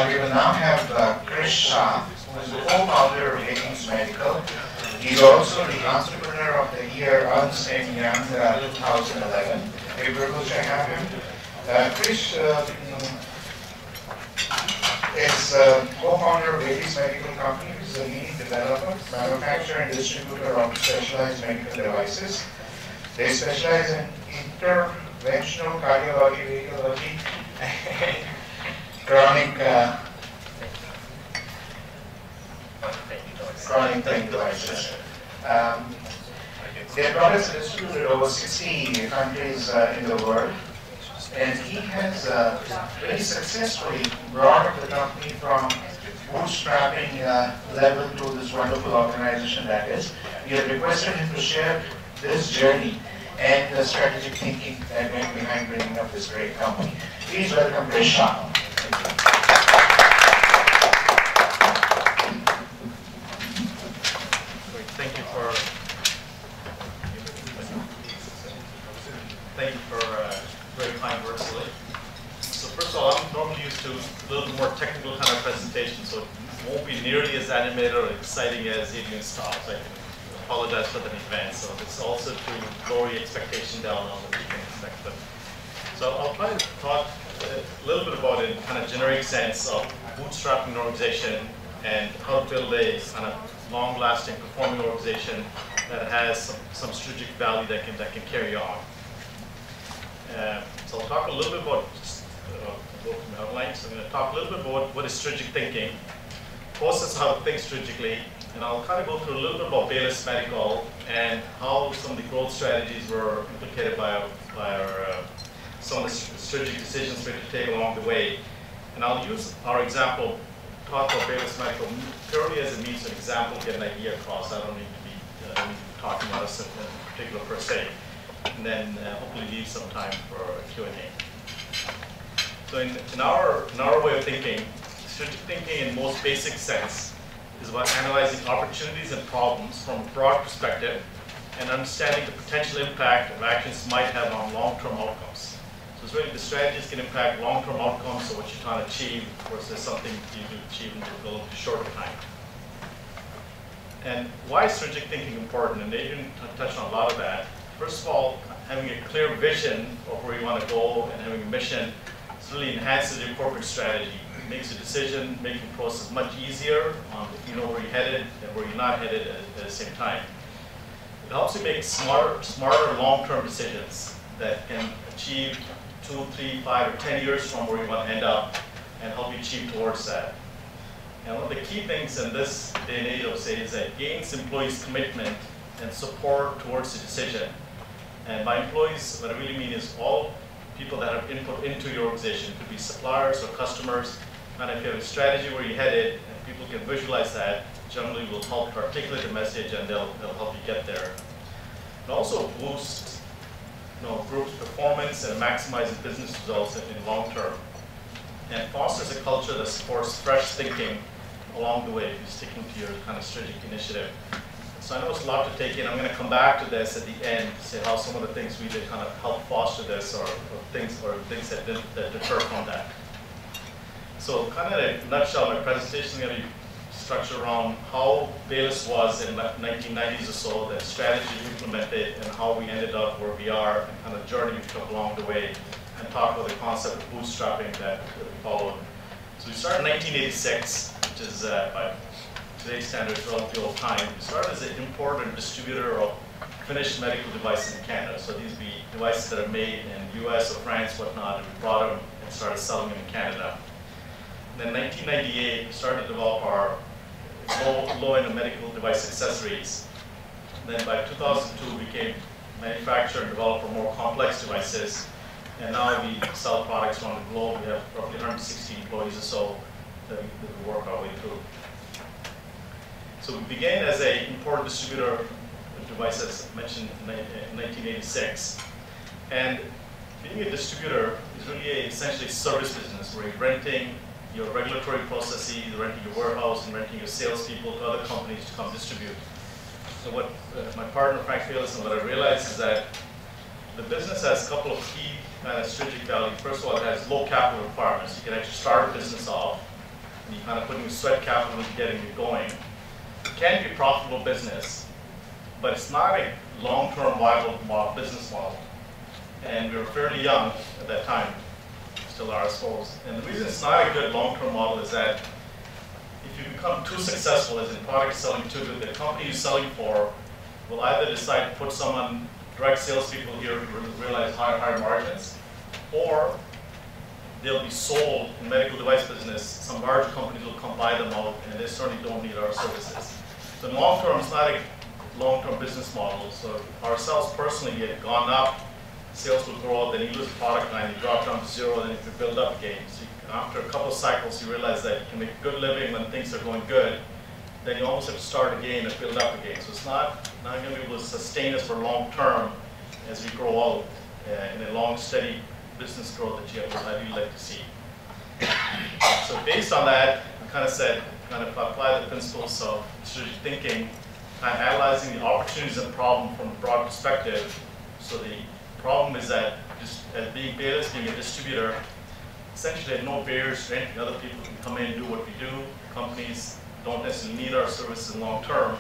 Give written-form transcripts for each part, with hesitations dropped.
We will now have Kris Shah, who is the co-founder of Baylis Medical. He's also the Entrepreneur of the Year, Ernst & Young 2011. A privilege to have him. Kris is co-founder of Baylis Medical Company, which is a leading developer, manufacturer, and distributor of specialized medical devices. They specialize in interventional cardiology, radiology, and chronic pain devices. Their products are distributed in over 60 countries in the world. And he has very successfully brought up the company from bootstrapping level to this wonderful organization that is. We have requested him to share this journey and the strategic thinking that went behind bringing up this great company. Please welcome Kris Shah. Thank you for very kind words, Lily. So first of all, I'm normally used to a little more technical kind of presentation, so it won't be nearly as animated or exciting as Adrian's talk. So I can apologize for that in advance. So it's also to lower your expectation down on what you can expect. So I'll try to talk a little bit about it in kind of generic sense of bootstrapping an organization and how to build a kind of long-lasting performing organization that has some strategic value that can carry on. So I'll talk a little bit about, go from the outline. So I'm going to talk a little bit about what is strategic thinking, process how to think strategically, and I'll kind of go through a little bit about Baylis Medical and how some of the growth strategies were implicated by some of the strategic decisions we had to take along the way. And I'll use our example, talk about Baylis Medical purely as a means of an example to get an idea across. I don't need to be talking about us in particular per se. And then hopefully leave some time for a Q&A. So in our way of thinking, strategic thinking in most basic sense is about analyzing opportunities and problems from a broad perspective and understanding the potential impact of actions might have on long-term outcomes. So it's really the strategies can impact long-term outcomes, so what you're trying to achieve versus something you can achieve in a little shorter time. And why is strategic thinking important? And Adrian touched on a lot of that. First of all, having a clear vision of where you want to go and having a mission really enhances your corporate strategy. It makes the decision-making process much easier on if you know where you're headed and where you're not headed at the same time. It helps you make smarter long-term decisions that can achieve 2, 3, 5, or 10 years from where you want to end up and help you achieve towards that. And one of the key things in this day and age, I would say, is that it gains employees' commitment and support towards the decision. And by employees, what I really mean is all people that have input into your organization. It could be suppliers or customers. And if you have a strategy where you're headed and people can visualize that, generally will help to articulate the message and they'll help you get there. It also boosts group's performance and maximizes business results in long term. And fosters a culture that supports fresh thinking along the way if you're sticking to your kind of strategic initiative. So I know it's a lot to take in. I'm going to come back to this at the end, say how some of the things we did kind of help foster this, or things that deter from that. So kind of in a nutshell, my presentation is going to be structured around how Baylis was in the 1990s or so, the strategy we implemented, and how we ended up where we are, and kind of journey we took along the way, and talk about the concept of bootstrapping that we followed. So we started in 1986, which is by today's standards, relatively old time. We started as an importer and distributor of finished medical devices in Canada. So these would be devices that are made in the US or France, whatnot, and we brought them and started selling them in Canada. And then in 1998, we started to develop our low-end medical device accessories. And then by 2002, we became manufacturer and developer of more complex devices. And now we sell products around the globe. We have roughly 160 employees or so that we work our way through. So we began as an import distributor of devices, mentioned in 1986. And being a distributor is really essentially a service business where you're renting your regulatory processes, renting your warehouse, and renting your salespeople to other companies to come distribute. So what my partner, Frank Baylis, and what I realized is that the business has a couple of key kind of strategic value. First of all, it has low capital requirements. You can actually start a business off and you kind of put in sweat capital into getting it going. It can be a profitable business, but it's not a long-term viable business model. And we were fairly young at that time, still are, I suppose. And the reason it's not a good long-term model is that if you become too successful, as in product selling too good, the company you're selling for will either decide to put someone, direct salespeople here to realize higher margins, or they'll be sold in medical device business. Some large companies will come buy them out, and they certainly don't need our services. So in long term, it's not a long-term business model. So our sales personally get gone up, sales will grow, then you lose the product line, you drop down to zero, then you have to build up again. So after a couple of cycles, you realize that you can make a good living when things are going good. Then you almost have to start again and build up again. So it's not going to be able to sustain us for long term as we grow out in a long, steady business growth that you have ideally like to see. So based on that, we kind of apply the principles of strategic thinking, kind of analyzing the opportunities and problem from a broad perspective. So the problem is that just as being Baylis, being a distributor, essentially there are no barriers to entry. Other people can come in and do what we do. Companies don't necessarily need our services long term.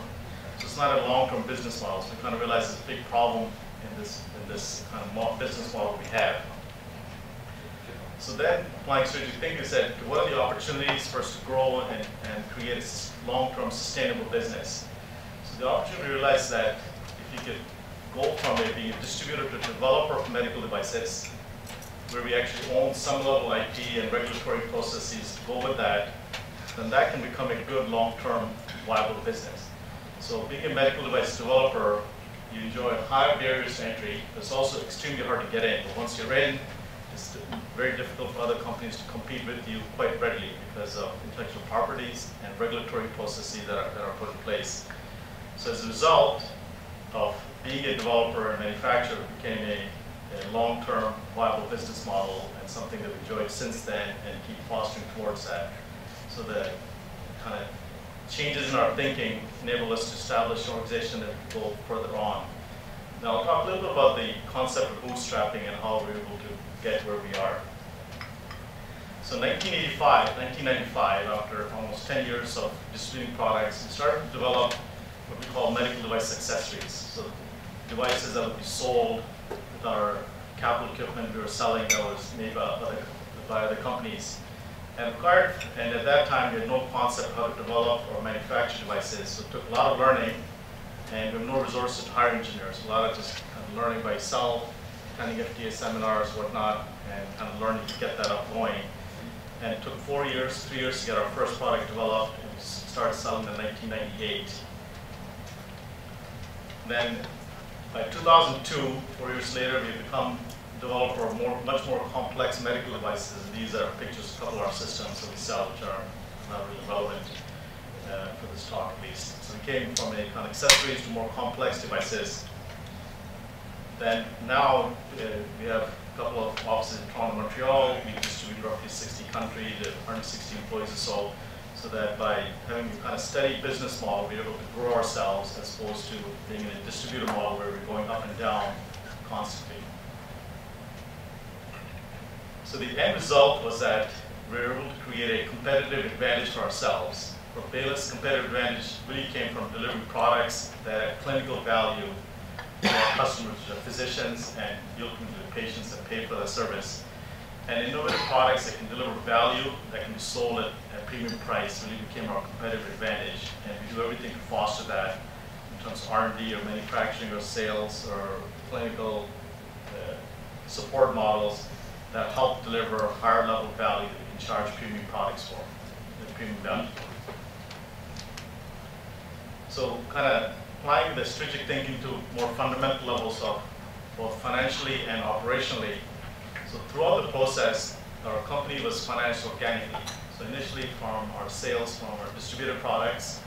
So it's not a long-term business model. So we kind of realize there's a big problem in this kind of business model we have. So then, applying strategic thinking, we said, what are the opportunities for us to grow and create a long-term sustainable business? So the opportunity we realized that if you could go from being a distributor to a developer of medical devices, where we actually own some level of IP and regulatory processes to go with that, then that can become a good long-term viable business. So being a medical device developer, you enjoy high barriers to entry. It's also extremely hard to get in. But once you're in, it's very difficult for other companies to compete with you quite readily because of intellectual properties and regulatory processes that are put in place. So as a result of being a developer and manufacturer, it became a long-term viable business model and something that we enjoyed since then and keep fostering towards that. So the kind of changes in our thinking enable us to establish an organization that will go further on. Now I'll talk a little bit about the concept of bootstrapping and how we're able to get where we are. So 1995, after almost 10 years of distributing products, we started to develop what we call medical device accessories. So devices that would be sold with our capital equipment we were selling that was made by other companies. And at that time, we had no concept of how to develop or manufacture devices, so it took a lot of learning, and we have no resources to hire engineers. A lot of just kind of learning by yourself, attending FDA seminars, whatnot, and kind of learning to get that up going. And it took 3 years to get our first product developed, and we started selling in 1998. Then by 2002, 4 years later, we had become developer of much more complex medical devices. These are pictures of a couple of our systems that we sell, which are not really relevant for this talk at least. So we came from a kind of accessories to more complex devices. Then now we have a couple of offices in Toronto and Montreal. We distribute roughly 60 countries, 160 employees or so that by having a kind of steady business model, we're able to grow ourselves as opposed to being in a distributor model where we're going up and down constantly. So the end result was that we were able to create a competitive advantage for ourselves. For Baylis, competitive advantage really came from delivering products that had clinical value to our customers, which are physicians and ultimately the patients that pay for the service. And innovative products that can deliver value, that can be sold at a premium price really became our competitive advantage. And we do everything to foster that in terms of R&D or manufacturing or sales or clinical support models that help deliver higher level value that we can charge premium products for, premium value. So kind of applying the strategic thinking to more fundamental levels of both financially and operationally. So throughout the process, our company was financed organically. So initially from our sales from our distributed products,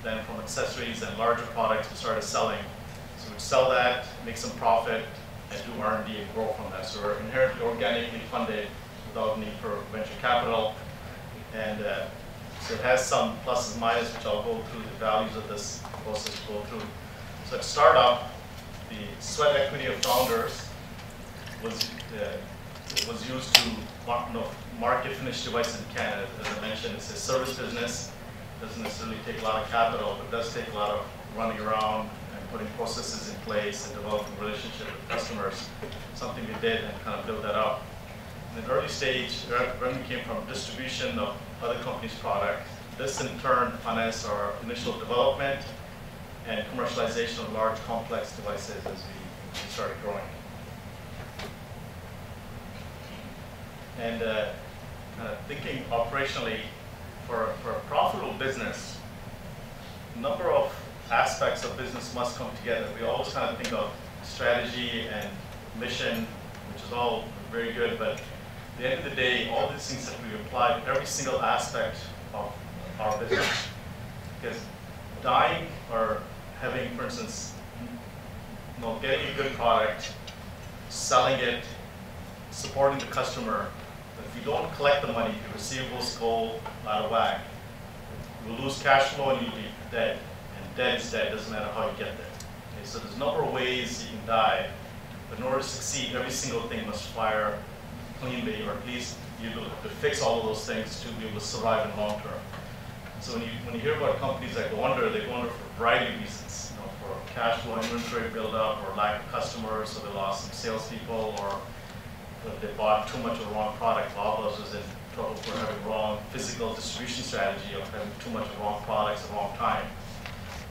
then from accessories and larger products we started selling. So we'd sell that, make some profit, and do R&D and grow from that. So we're inherently organically funded without need for venture capital. And so it has some pluses and minuses, which I'll go through the values of this process to go through. So at startup, the sweat equity of founders was it was used to market finished devices in Canada. As I mentioned, it's a service business. It doesn't necessarily take a lot of capital, but it does take a lot of running around and putting processes in place and developing relationships with customers. Something we did and kind of build that up. In the early stage, revenue came from distribution of other companies' product. This in turn financed our initial development and commercialization of large complex devices as we started growing. And kind of thinking operationally, for a profitable business, a number of aspects of business must come together. We always kind of think of strategy and mission, which is all very good, but at the end of the day, all these things that we apply to every single aspect of our business. Because dying or having, for instance, getting a good product, selling it, supporting the customer, but if you don't collect the money, your receivables go out of whack, you will lose cash flow and you'll be dead. And dead is dead, doesn't matter how you get there. Okay, so there's a number of ways you can die, but in order to succeed, every single thing must fire cleanly, or at least you're able to fix all of those things to be able to survive in the long term. So when you hear about companies that go under, they go under for a variety of reasons. For cash flow, inventory buildup, or lack of customers, so they lost some salespeople, or they bought too much of the wrong product. Baylis was in trouble for having wrong physical distribution strategy, of having too much of wrong products at the wrong time.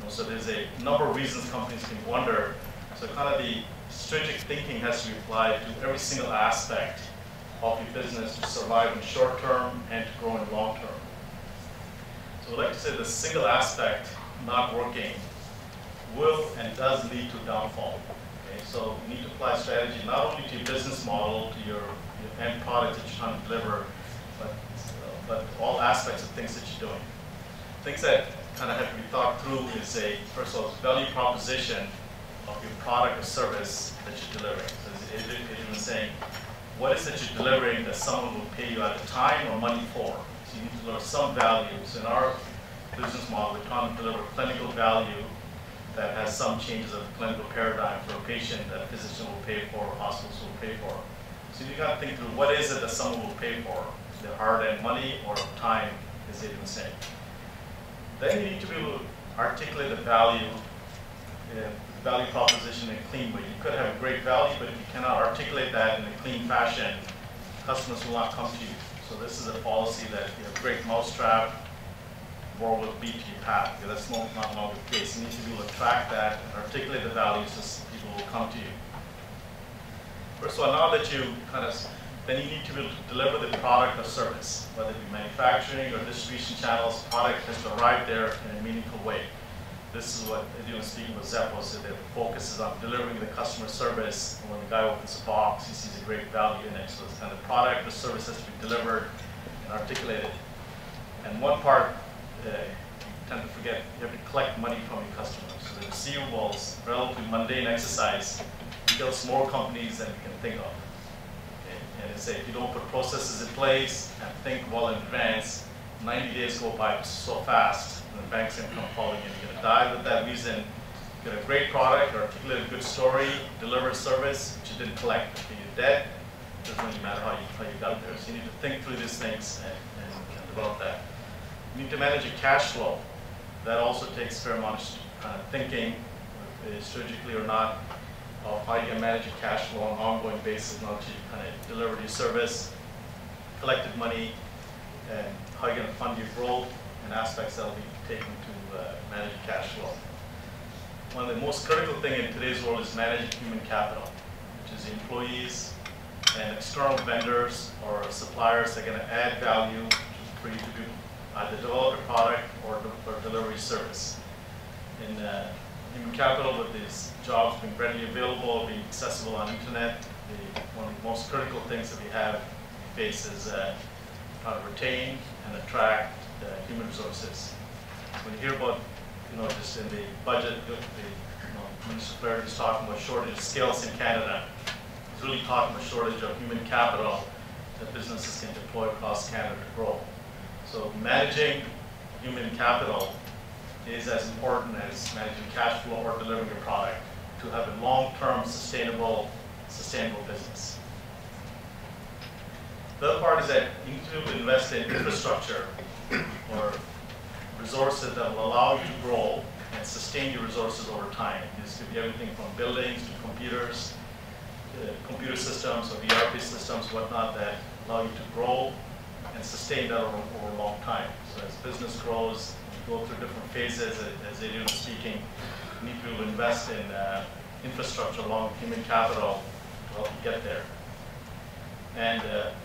So there's a number of reasons companies can go under. So kind of the strategic thinking has to be applied to every single aspect of your business to survive in short term and to grow in long term. So I'd like to say the single aspect not working will and does lead to downfall. Okay? So you need to apply strategy not only to your business model, to your end product that you're trying to deliver, but all aspects of things that you're doing. Things that kind of have to be thought through is first of all, value proposition of your product or service that you're delivering. So as Adrian was saying, what is it you're delivering that someone will pay you either time or money for? So you need to deliver some value. So in our business model, we're trying to deliver clinical value that has some changes of the clinical paradigm for a patient that a physician will pay for or hospitals will pay for. So you got to think through what is it that someone will pay for, their hard-earned money or time, as Adrian was saying. Then you need to be able to articulate the value proposition in a clean way. You could have a great value, but if you cannot articulate that in a clean fashion, customers will not come to you. So this is a policy that if you have a great mousetrap, the world will beat your path. Okay, that's not longer the case. You need to be able to track that and articulate the values so people will come to you. First of all, now that you then you need to be able to deliver the product or service, whether it be manufacturing or distribution channels. Product has to arrive there in a meaningful way. This is what, was speaking with Zeppo, said that the focus is on delivering the customer service. And when the guy opens a box, he sees a great value in it. So it's kind of product or service has to be delivered and articulated. And one part, you tend to forget, you have to collect money from your customers. So the receivables, relatively mundane exercise, kills more companies than we can think of. Okay? And it's if you don't put processes in place and think well in advance, 90 days go by so fast. And the banks can come calling in. You're going to die with that reason. You get a great product, or articulate a good story, deliver a service, but you didn't collect. If you're dead, it doesn't really matter how you got there. So you need to think through these things and develop that. You need to manage your cash flow. That also takes a fair amount of thinking, strategically or not, of how you can manage your cash flow on an ongoing basis, not to kind of deliver your service, collected money, and how you're going to fund your growth and aspects that will be taken to manage cash flow. One of the most critical things in today's world is managing human capital, which is the employees and external vendors or suppliers that are going to add value for you to do either develop a product or delivery service. In human capital, with these jobs being readily available, being accessible on internet, one of the most critical things that we face is how to retain and attract human resources. When you hear about, just in the budget, Minister Blair is talking about shortage of skills in Canada. He's really talking about shortage of human capital that businesses can deploy across Canada to grow. So managing human capital is as important as managing cash flow or delivering a product to have a long-term sustainable business. The other part is that you need to invest in infrastructure or resources that will allow you to grow and sustain your resources over time. This could be everything from buildings to computers, computer systems or ERP systems, whatnot, that allow you to grow and sustain that over a long time. So as business grows, you go through different phases, as Adrian was speaking, you need to invest in infrastructure along human capital to help you get there. And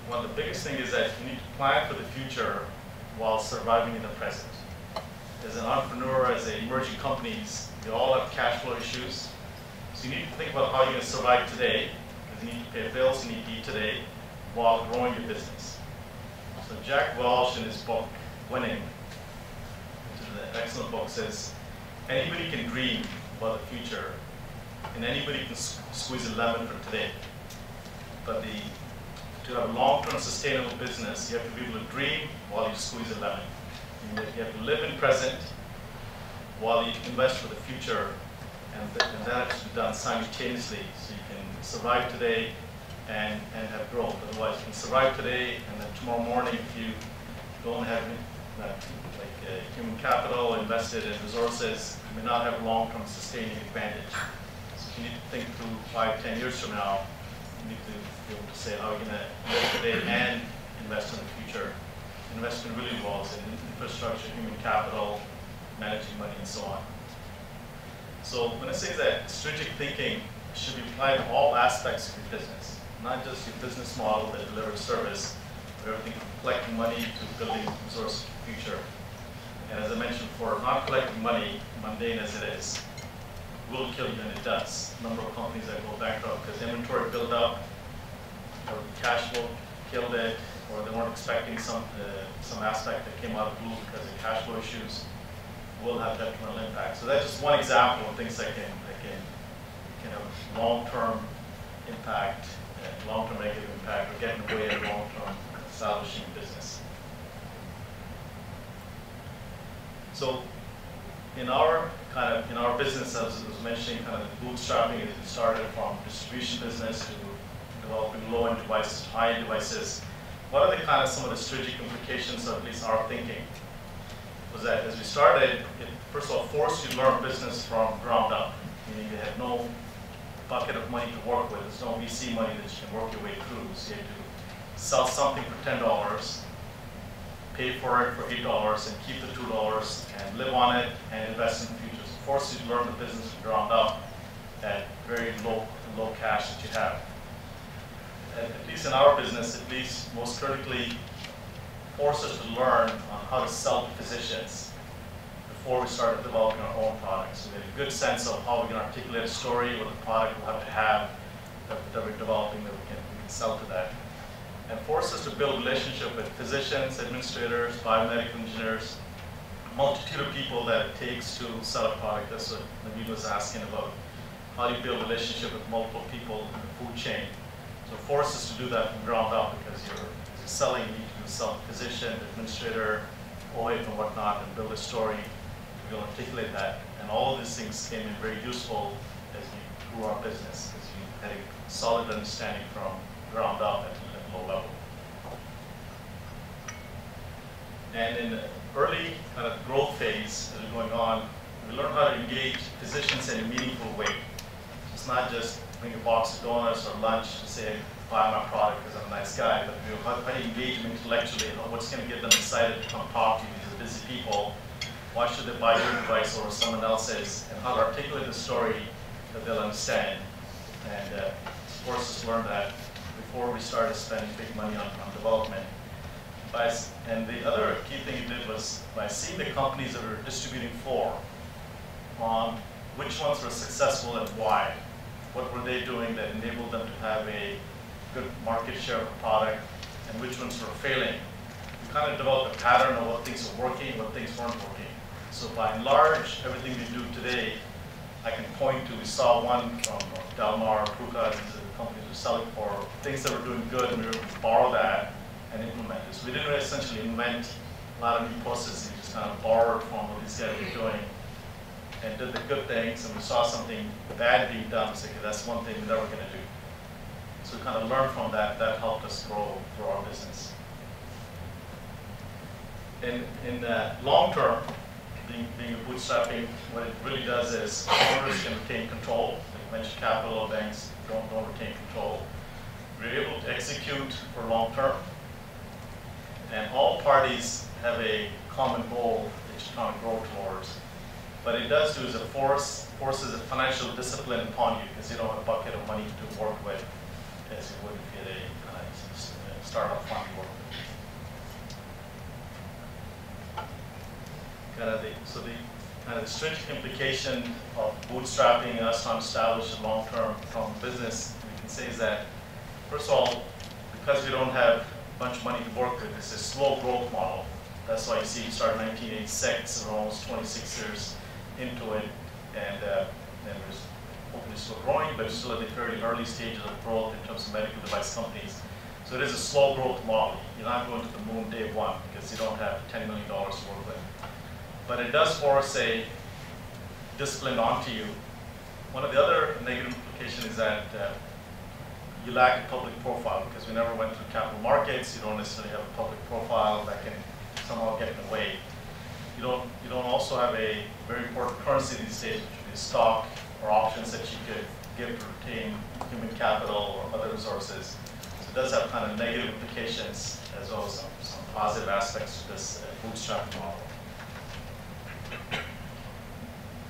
one of the biggest things is that you need to plan for the future while surviving in the present. As an entrepreneur, as an emerging companies, they all have cash flow issues. So you need to think about how you're going to survive today, because you need to pay bills, you need to eat today, while growing your business. So Jack Welch in his book, Winning, which is an excellent book, says, anybody can dream about the future, and anybody can squeeze a lemon for today. But to have a long-term sustainable business, you have to be able to dream while you squeeze a lemon. You have to live in present while you invest for the future, and that has to be done simultaneously, so you can survive today and have growth. Otherwise, you can survive today, and then tomorrow morning, if you don't have human capital invested in resources, you may not have long-term sustaining advantage. So you need to think through 5, 10 years from now. You need to be able to say how you're going to live today and invest in the future. Investment really involves in infrastructure, human capital, managing money, and so on. So when I say that strategic thinking should be applied to all aspects of your business, not just your business model that delivers service, but everything from collecting money to building resources for the future. And as I mentioned before, not collecting money, mundane as it is, will kill you, and it does. A number of companies that go bankrupt because inventory built up, or cash flow killed it, or they weren't expecting some aspect that came out of the blue because of cash flow issues, will have detrimental impact. So that's just one example of things that can have long-term impact, long-term negative impact, or get in the way of long-term establishing business. So in our business, as I was mentioning, kind of the bootstrapping, it started from distribution business to developing low-end devices to high-end devices. What are some of the strategic implications of at least our thinking? Was that as we started, it first of all forced you to learn business from ground up, meaning you had no bucket of money to work with. There's no VC money that you can work your way through. So you had to sell something for $10, pay for it for $8, and keep the $2 and live on it and invest in the future. So it forced you to learn the business from ground up at very low cash that you have. At least in our business, at least most critically, forced us to learn on how to sell to physicians before we started developing our own products. So we had a good sense of how we can articulate a story, what the product will have to have that we're developing that we can sell to that. And forced us to build relationship with physicians, administrators, biomedical engineers, a multitude of people that it takes to sell a product. That's what Naveed was asking about. How do you build a relationship with multiple people in the food chain? So it forced us to do that from ground up, because as you're selling, you need to sell physician, administrator, OIF and whatnot, and build a story to be able to articulate that. And all of these things came in very useful as we grew our business, because we had a solid understanding from ground up at a low level. And in the early growth phase that is going on, we learn how to engage physicians in a meaningful way. It's not just bring a box of donuts or lunch to say, buy my product because I'm a nice guy, but how do you engage them intellectually? What's going to get them excited to come talk to you? These are busy people. Why should they buy your device over someone else's? And how to articulate the story that they'll understand. And forced us to learn that before we started spending big money on development. And the other key thing we did was by seeing the companies that were distributing for, on which ones were successful and why. What were they doing that enabled them to have a good market share of the product, and which ones were failing. We kind of developed a pattern of what things were working, what things weren't working. So by and large, everything we do today, I can point to, we saw one from Delmar, Kruka, these are the companies we're selling for, things that were doing good, and we were able to borrow that and implement it. So we didn't really essentially invent a lot of new processes, we just kind of borrowed from what these guys were doing and did the good things, and we saw something bad being done, so okay, that's one thing we're never going to do. So we kind of learned from that. That helped us grow our business. In the long term, being a bootstrapping, what it really does is owners can retain control. Like venture capital banks don't retain control. We're able to execute for long term, and all parties have a common goal that you're trying to grow towards. But it does do is it forces a financial discipline upon you, because you don't have a bucket of money to work with as you would if you had a startup fund to work with. So the kind of stringent implication of bootstrapping us trying to establish a long-term business, we can say is that, first of all, because we don't have a bunch of money to work with, it's a slow growth model. That's why you see it started in 1986, we're almost 26 years into it, and then we're hopefully still growing, but still at the very early stages of growth in terms of medical device companies. So it is a slow growth model. You're not going to the moon day one because you don't have $10 million to work with. But it does force a discipline onto you. One of the other negative implications is that you lack a public profile, because we never went through capital markets. You don't necessarily have a public profile that can somehow get in the way. You don't also have a very important currency these days, which would be stock or options that you could give to retain human capital or other resources. So it does have kind of negative implications as well as some positive aspects to this bootstrap model.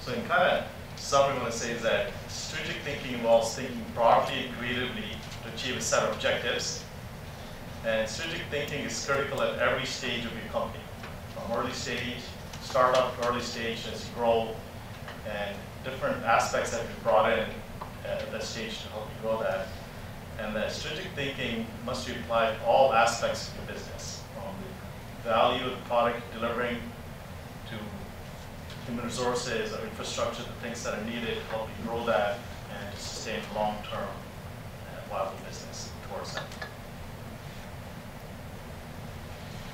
So in kind of summary, what I want to say is that strategic thinking involves thinking broadly and creatively to achieve a set of objectives. And strategic thinking is critical at every stage of your company, from early stage, startup, early stage as you grow, and different aspects that you've brought in at that stage to help you grow that. And that strategic thinking must be applied to all aspects of your business, from the value of the product delivering to human resources or infrastructure, the things that are needed to help you grow that and to sustain long-term viable business towards that.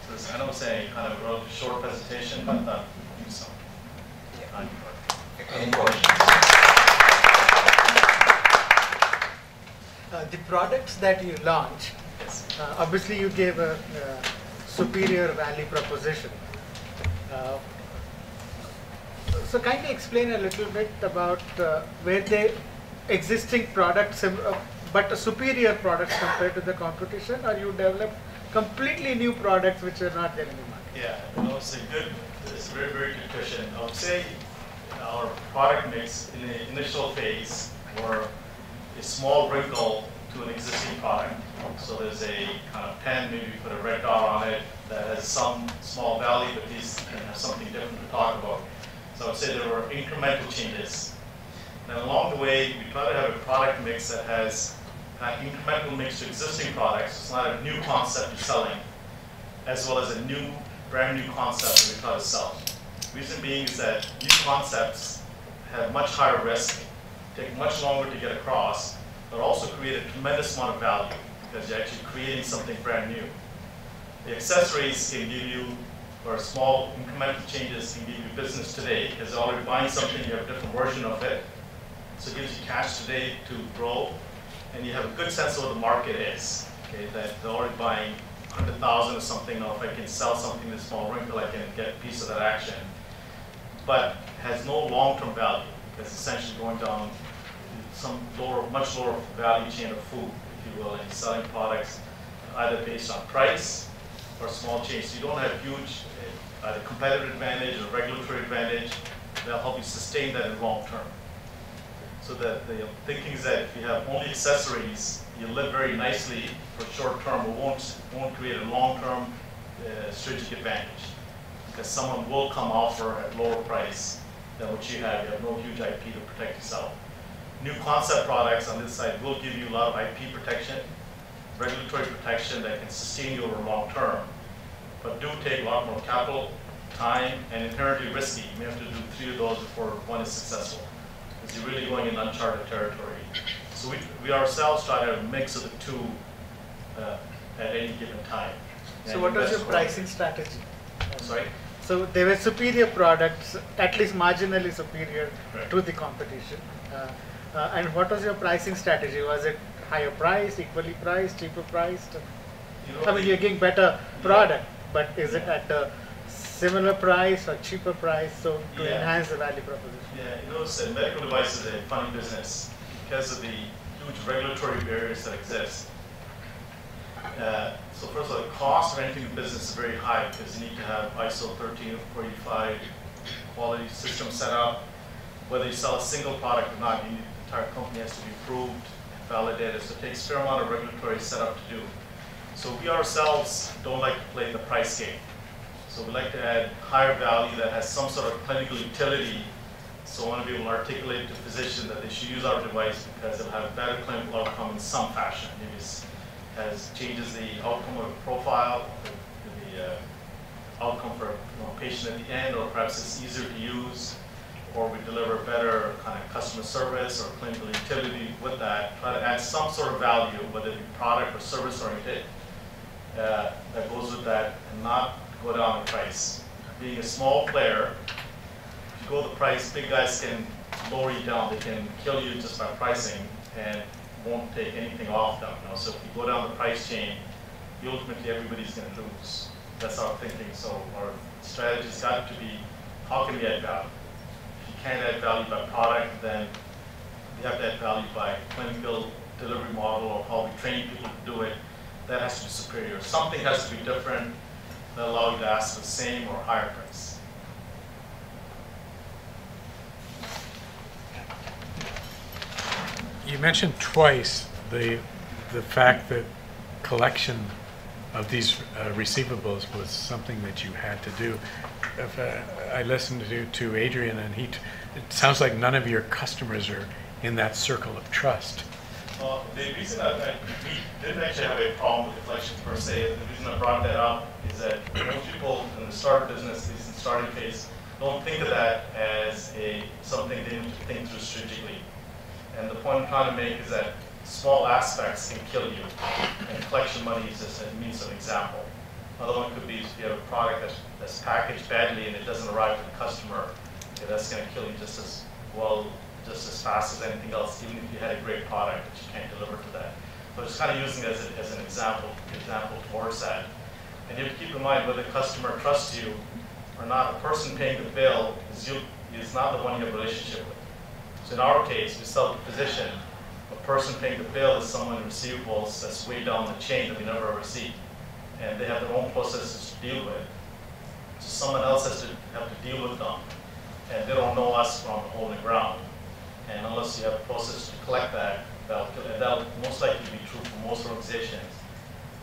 So this, I know it's a kind of a real short presentation, but I'll give you some time for it. Any questions? The products that you launch, Yes. Obviously you gave a superior value proposition. So kindly explain a little bit about where the existing products, but superior products compared to the competition, or you develop completely new products which are not there in the market? Yeah, no, it's a very, very good question. I would say our product mix in the initial phase were a small wrinkle to an existing product. So there's a kind of pen, maybe you put a red dot on it that has some small value, but these can have something different to talk about. So I would say there were incremental changes. And along the way, we try to have a product mix that has an incremental mix to existing products. It's not a new concept you're selling, as well as a brand new concept that we try to sell. Reason being is that new concepts have much higher risk, take much longer to get across, but also create a tremendous amount of value because you're actually creating something brand new. The accessories can give you, or small incremental changes can give you business today because they're already buying something, you have a different version of it. So it gives you cash today to grow, and you have a good sense of what the market is. Okay, that they're already buying 100,000 or something. Now, if I can sell something in a small wrinkle, I can get a piece of that action. But has no long-term value because it's essentially going down some much lower value chain of food, if you will, and selling products either based on price or small change. So you don't have huge either competitive advantage or regulatory advantage. They'll help you sustain that in long term. So the thinking is that if you have only accessories, you live very nicely for short term, but won't create a long term strategic advantage because someone will come offer at lower price than what you have. You have no huge IP to protect yourself. New concept products on this side will give you a lot of IP protection, regulatory protection that can sustain you over long term, but do take a lot more capital, time, and inherently risky. You may have to do 3 of those before one is successful, because you're really going in uncharted territory. So we ourselves try to have a mix of the two at any given time. So what was your pricing strategy? Sorry? So they were superior products, at least marginally superior Right. to the competition. And what was your pricing strategy? Was it higher price, equally priced, cheaper priced? You know, I mean, you're getting better product, but is it at a similar price or cheaper price, so to enhance the value proposition? Yeah, you know, so medical device is a funny business because of the huge regulatory barriers that exist. So first of all, the cost of entering the business is very high because you need to have ISO 13485 quality system set up. Whether you sell a single product or not, you need, the entire company has to be approved and validated. So it takes a fair amount of regulatory setup to do. So we ourselves don't like to play the price game. So we like to add higher value that has some sort of clinical utility. So I want to be able to articulate to physicians that they should use our device because it'll have better clinical outcome in some fashion. Maybe it changes the outcome of the profile, the outcome for a patient at the end, or perhaps it's easier to use, or we deliver better kind of customer service or clinical utility with that. Try to add some sort of value, whether it be product or service oriented, that goes with that, and not go down in price. Being a small player, if you go the price, big guys can lower you down. They can kill you just by pricing and won't take anything off them. You know? So if you go down the price chain, ultimately everybody's going to lose. That's our thinking. So our strategy's got to be, how can we add value? If you can't add value by product, then we have to add value by clinical delivery model or how we train people to do it. That has to be superior. Something has to be different that allow you to ask for the same or higher price. You mentioned twice the fact that collection of these receivables was something that you had to do. If I listened to Adrian, and it sounds like none of your customers are in that circle of trust. Well, the reason that we didn't actually have a problem with the collections per se, the reason I brought that up is that most people in the start business, at least in the starting phase, don't think of that as something they need to think through strategically. And the point I'm trying to make is that small aspects can kill you, and collection money is just a means of example. Another one could be if you have a product that's packaged badly and it doesn't arrive to the customer, okay, that's going to kill you just as well, just as fast as anything else, even if you had a great product that you can't deliver to that. But just kind of using it as an example towards that. And you have to keep in mind whether the customer trusts you or not. The person paying the bill is not the one you have a relationship with. So in our case, we sell to the physician. The person paying the bill is someone in receivables that's way down the chain that we never ever see. And they have their own processes to deal with. So someone else has to have to deal with them. And they don't know us from the hole in the ground. And unless you have a process to collect that, that'll most likely be true for most organizations.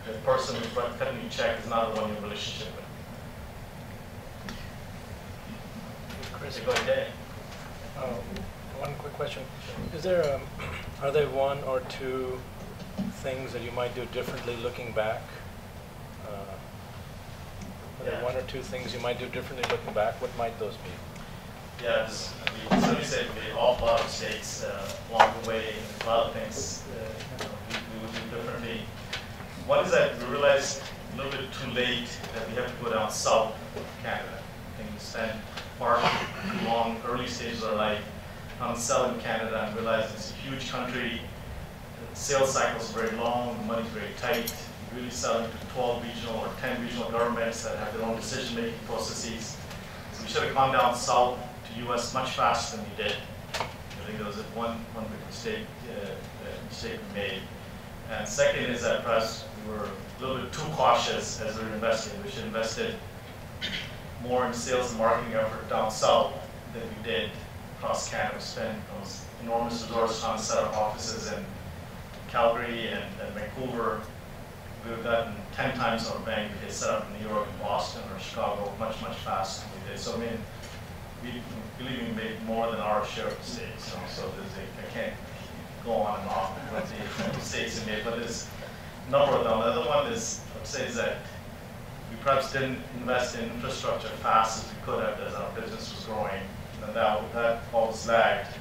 The person who's cutting you check is not the one you're in a relationship with. Kris, Go ahead. one quick question. Is there, are there one or two things that you might do differently looking back? Are there one or two things you might do differently looking back? What might those be? Yeah, as we said, we made a lot of mistakes along the way, and a lot of things we would do differently. One is that we realized a little bit too late that we have to go down south of Canada. I think we spent far too long, early stages of our life on selling Canada, and realized it's a huge country. The sales cycles are very long, the money's very tight. You're really selling to 12 regional or 10 regional governments that have their own decision-making processes. So we should have gone down south to U.S. much faster than we did. I think there was one big mistake we made. And second is that perhaps we were a little bit too cautious as we were investing. We should have invested more in sales and marketing effort down south than we did across Canada. We spent those enormous resources on set up offices in Calgary and Vancouver. We would have gotten 10 times our bang we had set up in New York and Boston or Chicago much faster than we did. So I mean, we believe we made more than our share of mistakes. So I can't go on and on with the mistakes we made, but there's a number of them. The other one is, I would say, is that we perhaps didn't invest in infrastructure fast as we could have as our business was growing, and that always lagged.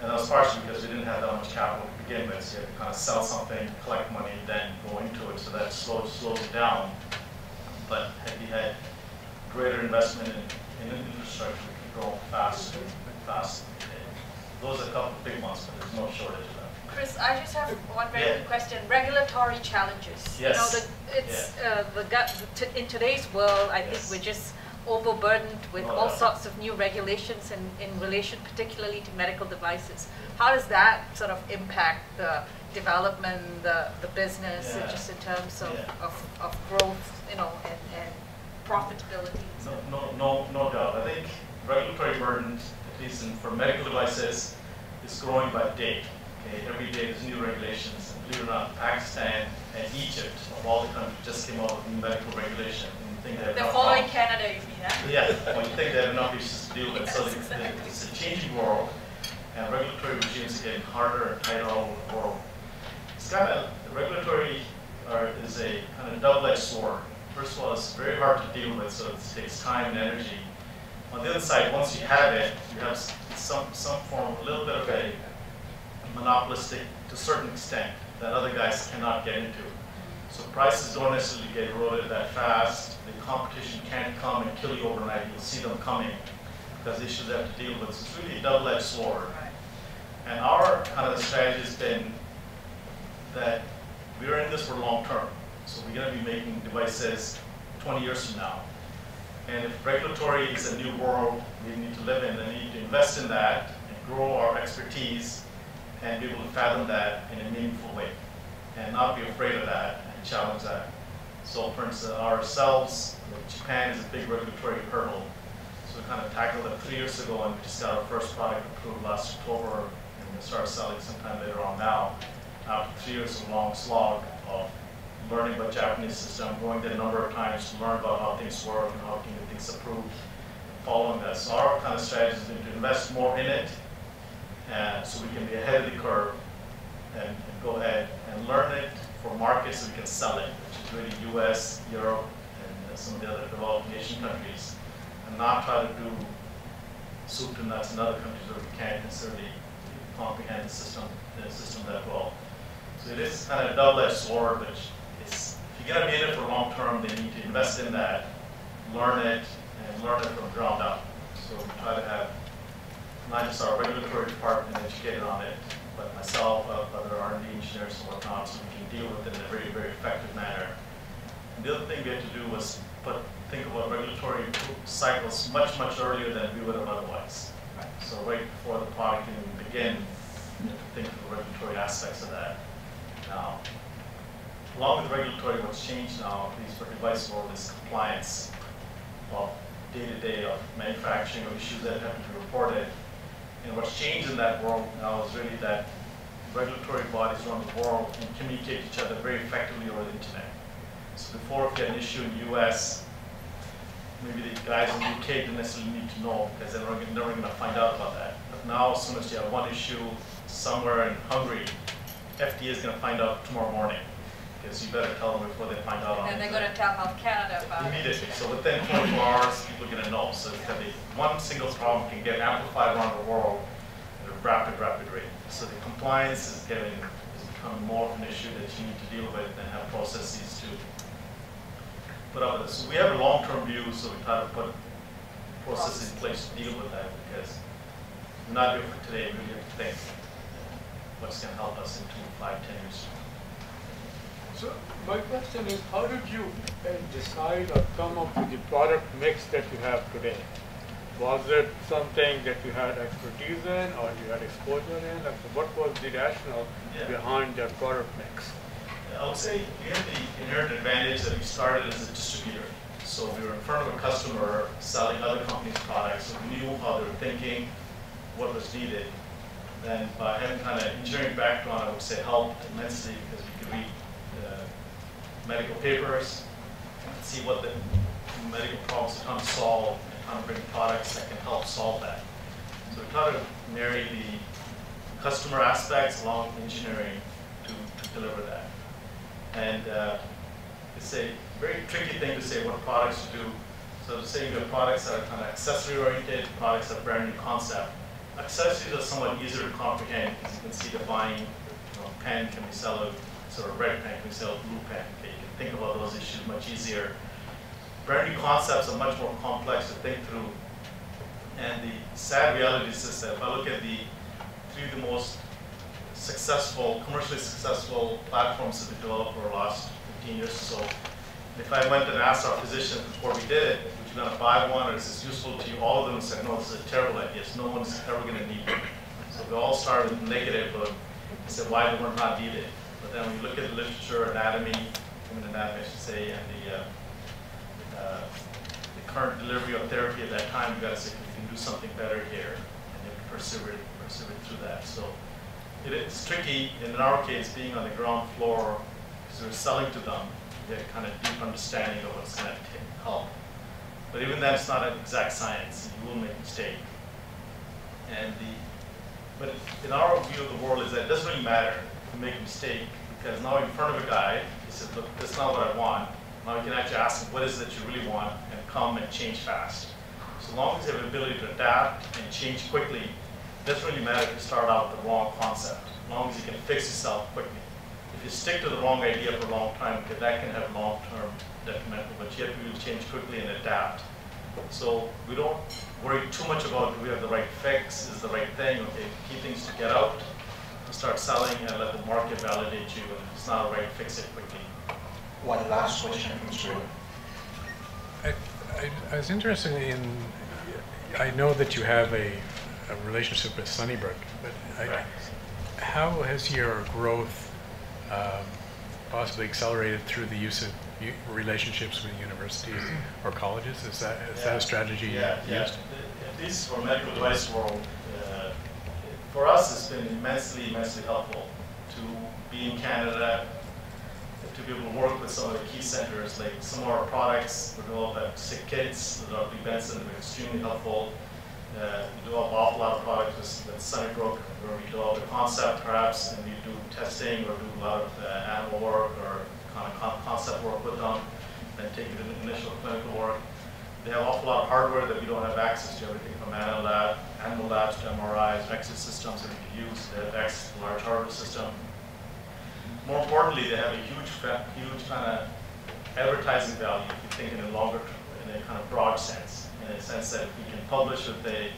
And that was partially because we didn't have that much capital to begin with, so you have to kind of sell something, collect money, then go into it, so that slows it down. But had we had greater investment in infrastructure, we could grow faster than we did. those are a couple of big ones, but there's no shortage of them. Kris, I just have one very Yeah. quick question. Regulatory challenges. Yes. You know, in today's world, I think Yes. we're just overburdened with No all doubt. sorts of new regulations in relation particularly to medical devices. How does that sort of impact the development, the business, Yeah. just in terms of, Yeah. of growth, you know, and profitability? No doubt. I think regulatory burden, at least for medical devices, is growing by the day. Okay, every day there's new regulations. And believe it or not, Pakistan and Egypt, of all the countries, just came out with new medical regulation. And you think they have They're enough following problems. Canada, you mean, huh? Yeah, well, you think they have enough issues to deal with. So Yes, exactly. it's a changing world, and regulatory regimes are getting harder and tighter all over the world. It's kind of, regulatory is a kind of double-edged sword. First of all, it's very hard to deal with, so it takes time and energy. On the other side, once you have it, you have some form, a little bit of a monopolistic to a certain extent that other guys cannot get into. So prices don't necessarily get eroded that fast. The competition can't come and kill you overnight. You'll see them coming because the issues they have to deal with. So it's really a double-edged sword. And our kind of strategy has been that we're in this for long term. So we're going to be making devices 20 years from now. And if regulatory is a new world we need to live in, then we need to invest in that and grow our expertise and be able to fathom that in a meaningful way and not be afraid of that and challenge that. So for instance, ourselves, Japan is a big regulatory hurdle. So we kind of tackled it 3 years ago, and we just got our first product approved last October, and we'll start selling sometime later on now. After 3 years of a long slog of learning about Japanese system, going there a number of times to learn about how things work and how to get things approved, following that. So our kind of strategy has been to invest more in it, so we can be ahead of the curve and go ahead and learn it for markets so we can sell it, which is really US, Europe, and some of the other developed Asian countries, and not try to do soup to nuts in other countries where we can't necessarily comprehend the system that well. So it is kind of a double-edged sword, which is, if you're going to be in it for long term, they need to invest in that, learn it, and learn it from the ground up. So we try to have not just our regulatory department educated on it, but myself, other R&D engineers and whatnot, so we can deal with it in a very, very effective manner. And the other thing we had to do was think about regulatory cycles much, much earlier than we would have otherwise. Right. So right before the product even begin, you have to think of the regulatory aspects of that. Now, along with regulatory, what's changed now, at least for device world, is compliance of day-to-day of manufacturing or issues that have to be reported. And what's changed in that world now is really that regulatory bodies around the world can communicate with each other very effectively over the internet. So before, if you had an issue in the US, maybe the guys in the UK didn't necessarily need to know because they're never going to find out about that. But now, as soon as you have one issue somewhere in Hungary, FDA is going to find out tomorrow morning, because you better tell them before they find out. And they're going to tell Health Canada about it. Immediately. So within 24 hours, people are going to know. So it's going to be one single problem can get amplified around the world at a rapid rate. So the compliance is becoming more of an issue that you need to deal with and have processes to put up with this. So we have a long-term view, so we try to put processes in place to deal with that, because we're not here for today. We really have to think what's going to help us in 2, 5, 10 years. So my question is, how did you decide or come up with the product mix that you have today? Was it something that you had expertise in, or you had exposure in? Like, what was the rationale behind that product mix? I would say we had the inherent advantage that we started as a distributor. So we were in front of a customer selling other companies' products, so we knew how they were thinking, what was needed. And by having kind of engineering background, I would say helped immensely, because we could read medical papers and see what the medical problems are trying to solve, and trying to bring products that can help solve that. So we try to marry the customer aspects along with engineering to deliver that. And it's a very tricky thing to say what products to do. So to say you have products that are kind of accessory oriented, products that are brand new concept. Accessories are somewhat easier to comprehend, because you can see the buying, pen, can we sell a sort of red pen, can we sell a blue pen? Okay, you can think about those issues much easier. Brand new concepts are much more complex to think through. And the sad reality is this, that if I look at the three of the most successful, commercially successful platforms that we developed over the last 15 years or so. If I went and asked our physicians before we did it, would you going to buy one, or is this useful to you? All of them said, no, this is a terrible idea. No one's ever going to need it. So we all started negative, but we said, why do we not need it? But then when you look at the literature, anatomy, human anatomy, I should say, and the current delivery of therapy at that time, you got to say, we can do something better here, and you have to persevere through that. So it's tricky, in our case, being on the ground floor, because we're selling to them, you get a kind of deep understanding of what's going to help. But even then, it's not an exact science. You will make a mistake. But in our view of the world is that it doesn't really matter if you make a mistake, because now in front of a guy, he says, look, that's not what I want. Now you can actually ask him, what is it that you really want, and come and change fast. So long as you have the ability to adapt and change quickly, it doesn't really matter if you start out with the wrong concept, as long as you can fix yourself quickly. If you stick to the wrong idea for a long time, because that can have long-term detrimental, but you have to be able to change quickly and adapt. So we don't worry too much about, do we have the right fix, is the right thing, okay, key things to get out, to start selling and let the market validate you, and if it's not right, fix it quickly. One last question from Stuart. I was interested in, I know that you have a relationship with Sunnybrook, but how has your growth possibly accelerated through the use of relationships with universities or colleges? Is that a strategy used? At least for medical device world, for us it's been immensely helpful to be in Canada, to be able to work with some of the key centers, like some of our products we develop at Sick Kids, the Dr. Benson, have been extremely helpful. We develop an awful lot of products with Sunnybrook, where we develop a concept perhaps, and we do testing or do a lot of animal work or kind of concept work with them, and take it in initial clinical work. They have an awful lot of hardware that we don't have access to, everything from animal labs to MRIs, Nexus systems that we can use. They have access to a large hardware system. More importantly, they have a huge kind of advertising value if you think in a kind of broad sense, in a sense that if we can publish with a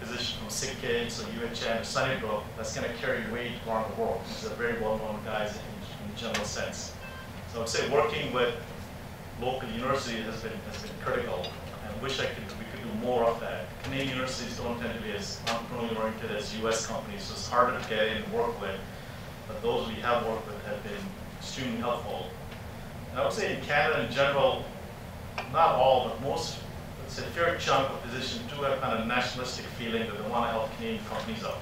physician from Sick Kids or UHN or Sunnybrook, that's going to carry weight around the world. These are very well-known guys in the general sense. So I would say working with local universities has been critical, and we could do more of that. Canadian universities don't tend to be as entrepreneurially oriented as US companies, so it's harder to get in and work with. But those we have worked with have been extremely helpful. And I would say in Canada in general, not all, but most, it's a fair chunk of physicians do have kind of nationalistic feeling that they want to help Canadian companies out.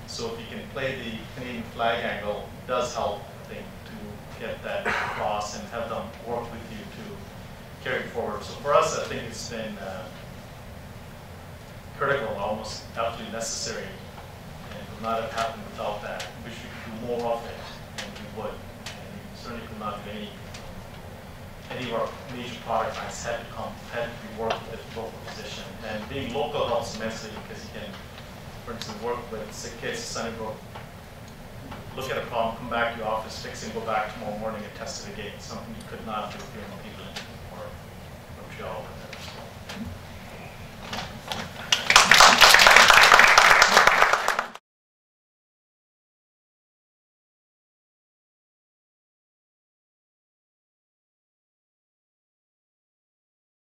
So if you can play the Canadian flag angle, it does help, I think, to get that across and have them work with you to carry it forward. So for us, I think it's been critical, almost absolutely necessary, and it would not have happened without that. We wish we could do more of it, and we would. And we certainly could not do any of our major product lines had to be worked with local physician. And being local helps immensely because you can, for instance, work with Sick Kids, Sunnybrook, look at a problem, come back to your office, fix it, go back tomorrow morning and test it again. Something you could not do if you're in Cleveland or Montreal.